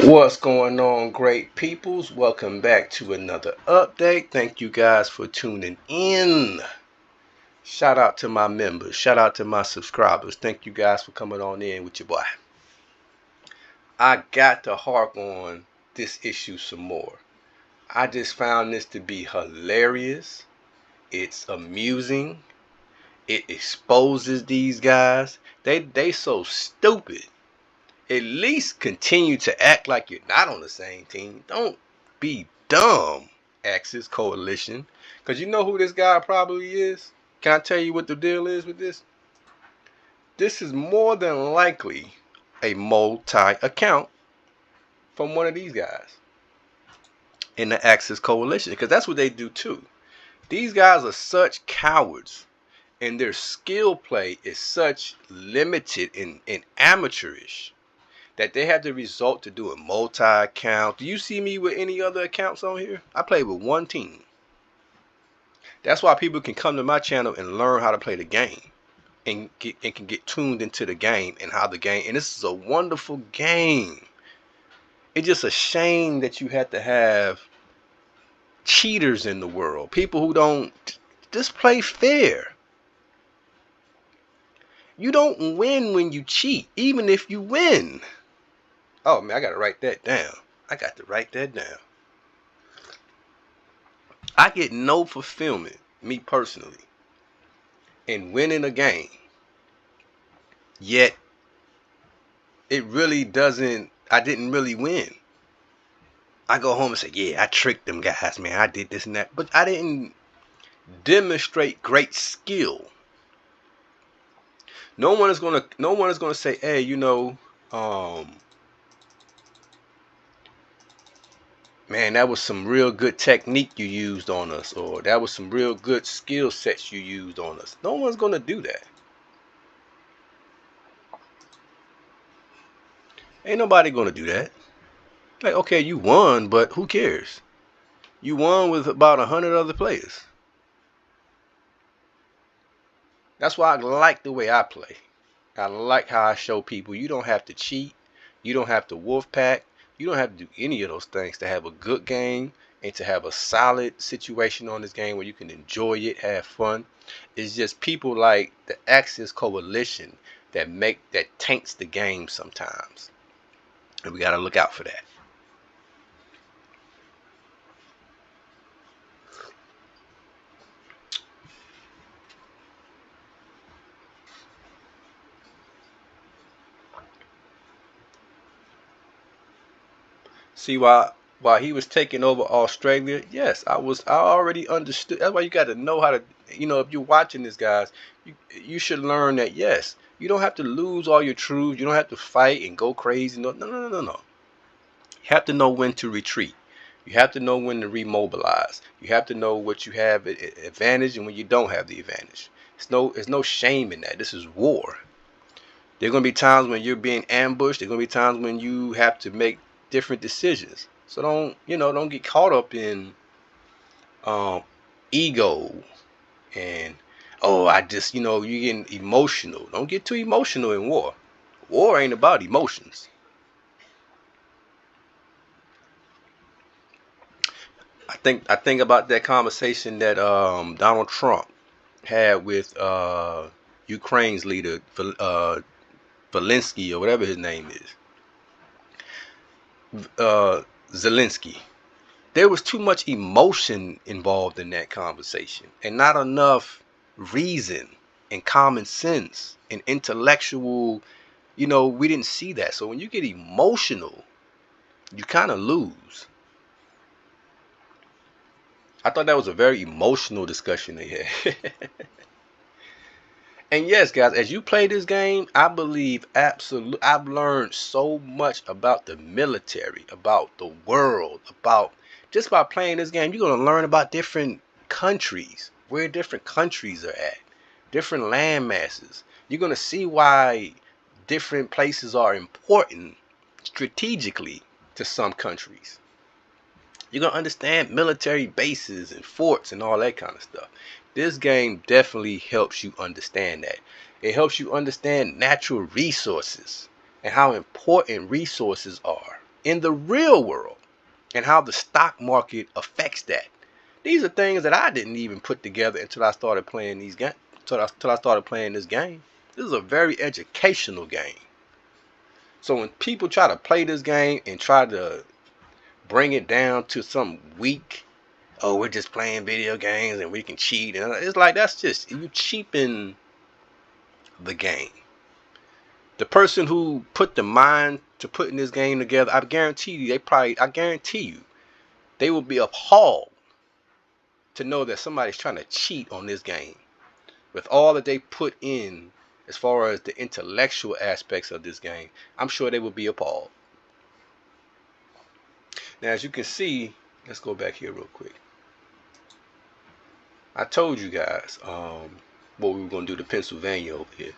What's going on, great peoples? Welcome back to another update. Thank you guys for tuning in. Shout out to my members. Shout out to my subscribers. Thank you guys for coming on in with your boy. I got to harp on this issue some more. I just found this to be hilarious. It's amusing. It exposes these guys. They so stupid. At least continue to act like you're not on the same team. Don't be dumb, Axis Coalition. Because you know who this guy probably is? Can I tell you what the deal is with this? This is more than likely a multi-account from one of these guys in the Axis Coalition. Because that's what they do too. These guys are such cowards. And their skill play is such limited and amateurish that they have the result to do a multi-account. Do you see me with any other accounts on here? I play with one team. That's why people can come to my channel and learn how to play the game and can get tuned into the game and how the game. And this is a wonderful game. It's just a shame that you have to have cheaters in the world. People who don't just play fair. You don't win when you cheat, even if you win. Oh man, I gotta write that down. I got to write that down. I get no fulfillment, me personally, in winning a game. Yet, it really doesn't, I didn't really win. I go home and say, yeah, I tricked them guys, man. I did this and that. But I didn't demonstrate great skill. No one is gonna say, hey, man, that was some real good technique you used on us, or that was some real good skill sets you used on us. No one's gonna do that. Ain't nobody gonna do that. Like, okay, you won, but who cares? You won with about 100 other players. That's why I like the way I play. I like how I show people you don't have to cheat. You don't have to wolf pack. You don't have to do any of those things to have a good game and to have a solid situation on this game where you can enjoy it, have fun. It's just people like the Axis Coalition that taints the game sometimes. And we gotta look out for that. See, while he was taking over Australia, yes, I already understood. That's why you got to know how to, if you're watching this, guys, you should learn that, yes, you don't have to lose all your troops. You don't have to fight and go crazy. No, no, no, no, no. You have to know when to retreat. You have to know when to remobilize. You have to know what you have advantage and when you don't have the advantage. There's no shame in that. This is war. There are going to be times when you're being ambushed. There are going to be times when you have to make different decisions. So don't get caught up in ego and I just, you're getting emotional. Don't get too emotional in war. War ain't about emotions. I think about that conversation that Donald Trump had with Ukraine's leader Zelensky or whatever his name is. Zelensky. There was too much emotion involved in that conversation and not enough reason and common sense and intellectual. We didn't see that. So when you get emotional, you kind of lose. I thought that was a very emotional discussion they had. And yes, guys, as you play this game, I believe absolutely I've learned so much about the military, about the world, about just by playing this game, you're going to learn about different countries, where different countries are at, different land masses. You're going to see why different places are important strategically to some countries. You're going to understand military bases and forts and all that kind of stuff. This game definitely helps you understand that. It helps you understand natural resources and how important resources are. in the real world and how the stock market affects that. These are things that I didn't even put together until I started playing these games. Until I started playing this game. This is a very educational game. So when people try to play this game and try to bring it down to some weak, oh, we're just playing video games and we can cheat, and it's like, that's just, you cheapen the game. The person who put the mind to putting this game together, I guarantee you, I guarantee you, they will be appalled to know that somebody's trying to cheat on this game with all that they put in as far as the intellectual aspects of this game. I'm sure they would be appalled. Now, as you can see, let's go back here real quick. I told you guys what we were going to do to Pennsylvania over here.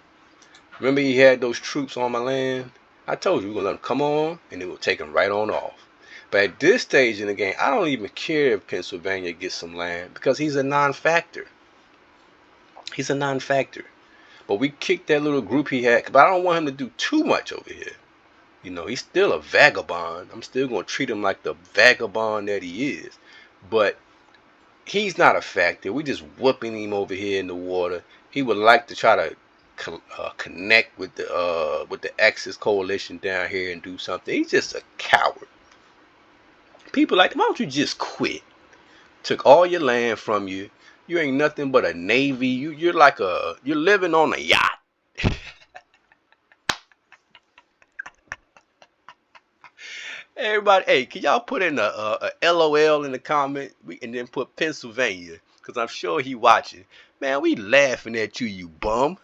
Remember he had those troops on my land? I told you we're going to let them come on and then we'll take them right on off. But at this stage in the game, I don't even care if Pennsylvania gets some land because he's a non-factor. He's a non-factor. But we kicked that little group he had, but I don't want him to do too much over here. You know, he's still a vagabond. I'm still going to treat him like the vagabond that he is. But he's not a factor. We just whooping him over here in the water. He would like to try to connect with the Axis coalition down here and do something. He's just a coward. People like, why don't you just quit? Took all your land from you. You ain't nothing but a navy. You're living on a yacht. Everybody, hey, can y'all put in a LOL in the comment and then put Pennsylvania? Because I'm sure he watching. Man, we laughing at you, you bum.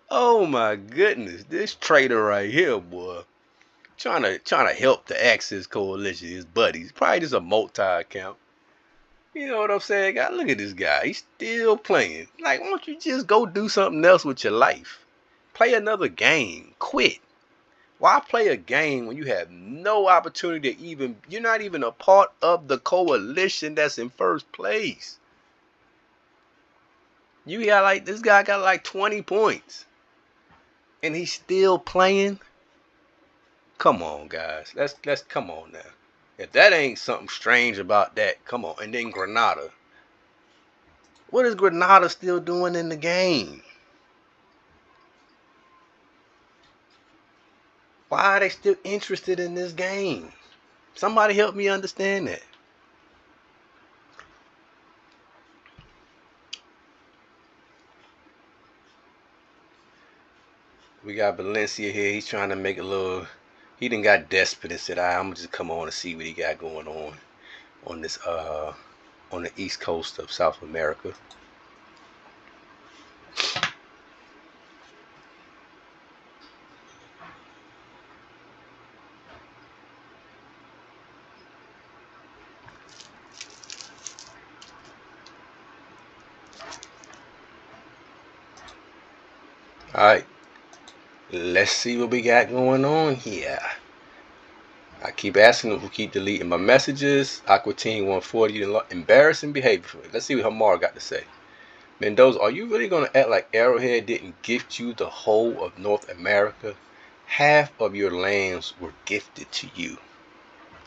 Oh my goodness, this traitor right here, boy. Trying to help the Axis coalition, his buddies. Probably just a multi-account. You know what I'm saying? God, look at this guy. He's still playing. Like, why don't you just go do something else with your life? Play another game. Quit. Why play a game when you have no opportunity to even, you're not even a part of the coalition that's in first place? You got like, this guy got like 20 points. And he's still playing? Come on, guys. Let's come on now. If that ain't something strange about that, come on. And then Grenada. What is Grenada still doing in the game? Why are they still interested in this game? Somebody help me understand that. We got Valencia here. He's trying to make a little. He done got desperate and said, I'm gonna just come on and see what he got going on this on the east coast of South America. Alright. Let's see what we got going on here. I keep asking them who keep deleting my messages. Aquatine 140, embarrassing behavior for me. Let's see what Hamar got to say. Mendoza, are you really going to act like Arrowhead didn't gift you the whole of North America? Half of your lands were gifted to you.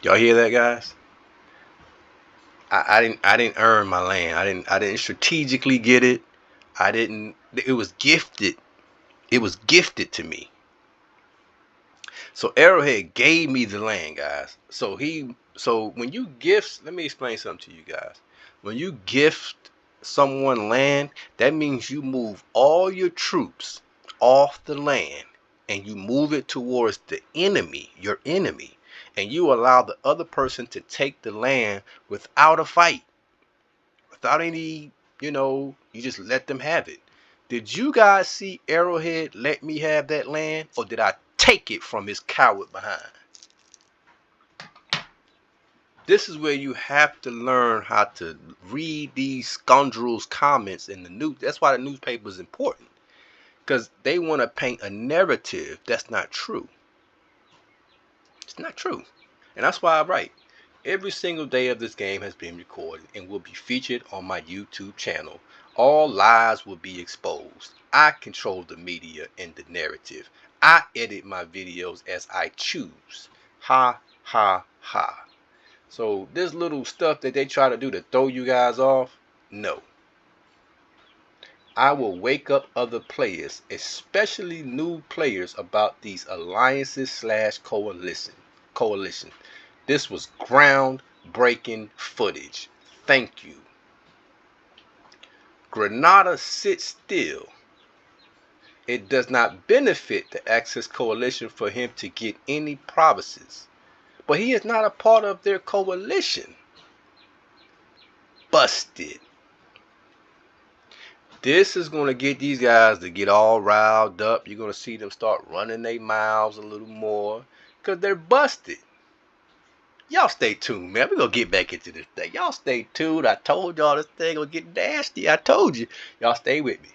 Y'all hear that, guys? I didn't earn my land. I didn't strategically get it. It was gifted. It was gifted to me. So Arrowhead gave me the land, guys. So when you gift, let me explain something to you guys. When you gift someone land, that means you move all your troops off the land and you move it towards the enemy, your enemy, and you allow the other person to take the land without a fight, without any, you just let them have it. Did you guys see Arrowhead let me have that land, or did I take it from his coward behind? This is where you have to learn how to read these scoundrels' comments in the news. That's why the newspaper is important, because they want to paint a narrative that's not true. It's not true. And that's why I write. Every single day of this game has been recorded and will be featured on my YouTube channel. All lies will be exposed. I control the media and the narrative. I edit my videos as I choose. Ha ha ha. So this little stuff that they try to do to throw you guys off, no. I will wake up other players, especially new players, about these alliances slash coalition. This was groundbreaking footage. Thank you. Grenada sits still. It does not benefit the Axis coalition for him to get any provinces. But he is not a part of their coalition. Busted. This is going to get these guys to get all riled up. You're going to see them start running their mouths a little more because they're busted. Y'all stay tuned, man. We're going to get back into this thing. Y'all stay tuned. I told y'all this thing will get nasty. I told you. Y'all stay with me.